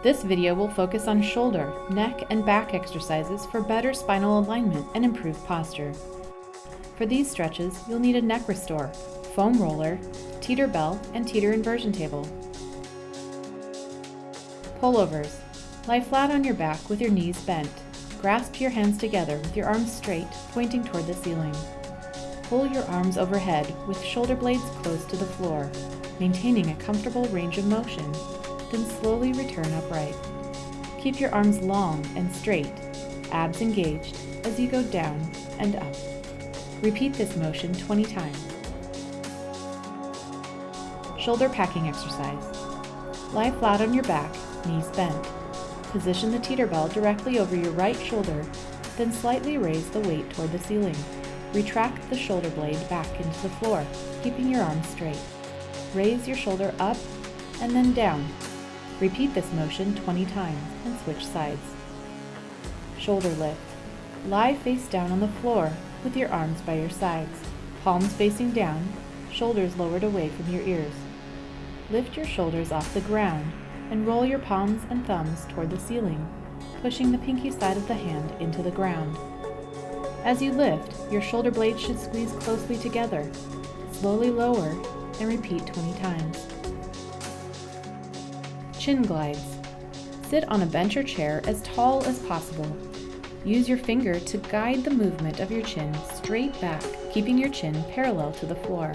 This video will focus on shoulder, neck, and back exercises for better spinal alignment and improved posture. For these stretches, you'll need a neck restore, foam roller, Teeter bell, and Teeter inversion table. Pullovers. Lie flat on your back with your knees bent. Grasp your hands together with your arms straight, pointing toward the ceiling. Pull your arms overhead with shoulder blades close to the floor, maintaining a comfortable range of motion, then slowly return upright. Keep your arms long and straight, abs engaged, as you go down and up. Repeat this motion 20 times. Shoulder packing exercise. Lie flat on your back, knees bent. Position the Teeter bell directly over your right shoulder, then slightly raise the weight toward the ceiling. Retract the shoulder blade back into the floor, keeping your arms straight. Raise your shoulder up and then down. Repeat this motion 20 times and switch sides. Shoulder lift. Lie face down on the floor with your arms by your sides, palms facing down, shoulders lowered away from your ears. Lift your shoulders off the ground and roll your palms and thumbs toward the ceiling, pushing the pinky side of the hand into the ground. As you lift, your shoulder blades should squeeze closely together. Slowly lower and repeat 20 times. Chin glides. Sit on a bench or chair as tall as possible. Use your finger to guide the movement of your chin straight back, keeping your chin parallel to the floor.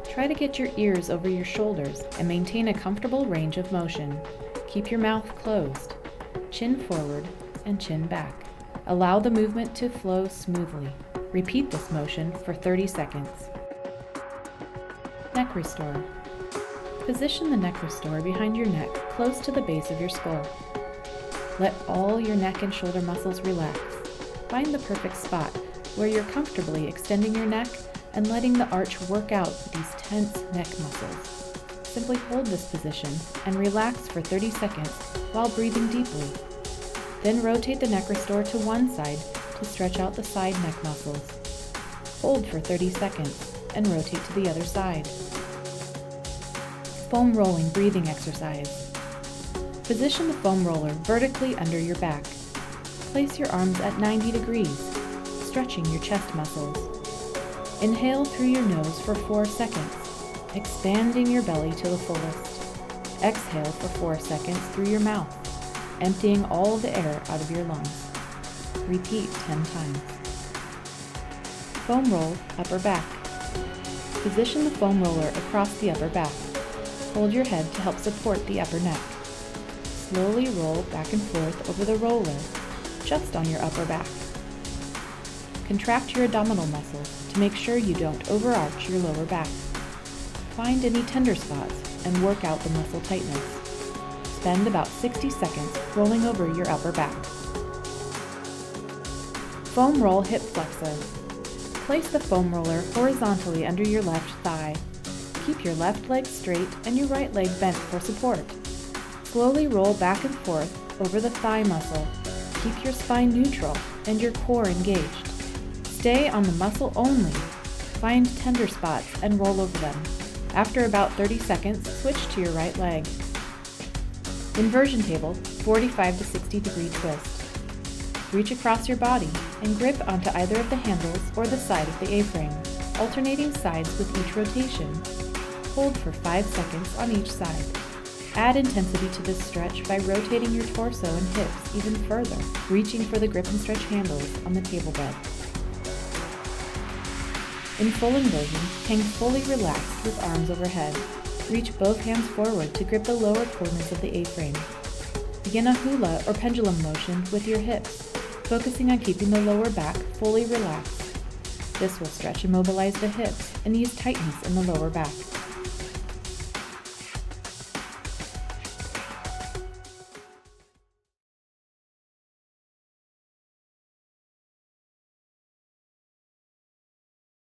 Try to get your ears over your shoulders and maintain a comfortable range of motion. Keep your mouth closed, chin forward and chin back. Allow the movement to flow smoothly. Repeat this motion for 30 seconds. Neck restore. Position the neck restore behind your neck close to the base of your skull. Let all your neck and shoulder muscles relax. Find the perfect spot where you're comfortably extending your neck and letting the arch work out these tense neck muscles. Simply hold this position and relax for 30 seconds while breathing deeply. Then rotate the neck restore to one side to stretch out the side neck muscles. Hold for 30 seconds and rotate to the other side. Foam rolling breathing exercise. Position the foam roller vertically under your back. Place your arms at 90 degrees, stretching your chest muscles. Inhale through your nose for 4 seconds, expanding your belly to the fullest. Exhale for 4 seconds through your mouth, emptying all the air out of your lungs. Repeat 10 times. Foam roll upper back. Position the foam roller across the upper back. Hold your head to help support the upper neck. Slowly roll back and forth over the roller, just on your upper back. Contract your abdominal muscles to make sure you don't overarch your lower back. Find any tender spots and work out the muscle tightness. Spend about 60 seconds rolling over your upper back. Foam roll hip flexor. Place the foam roller horizontally under your left thigh. Keep your left leg straight and your right leg bent for support. Slowly roll back and forth over the thigh muscle. Keep your spine neutral and your core engaged. Stay on the muscle only. Find tender spots and roll over them. After about 30 seconds, switch to your right leg. Inversion table, 45 to 60 degree twist. Reach across your body and grip onto either of the handles or the side of the A-frame, alternating sides with each rotation. Hold for 5 seconds on each side. Add intensity to this stretch by rotating your torso and hips even further, reaching for the grip and stretch handles on the table bed. In full inversion, hang fully relaxed with arms overhead. Reach both hands forward to grip the lower corners of the A-frame. Begin a hula or pendulum motion with your hips, focusing on keeping the lower back fully relaxed. This will stretch and mobilize the hips and ease tightness in the lower back.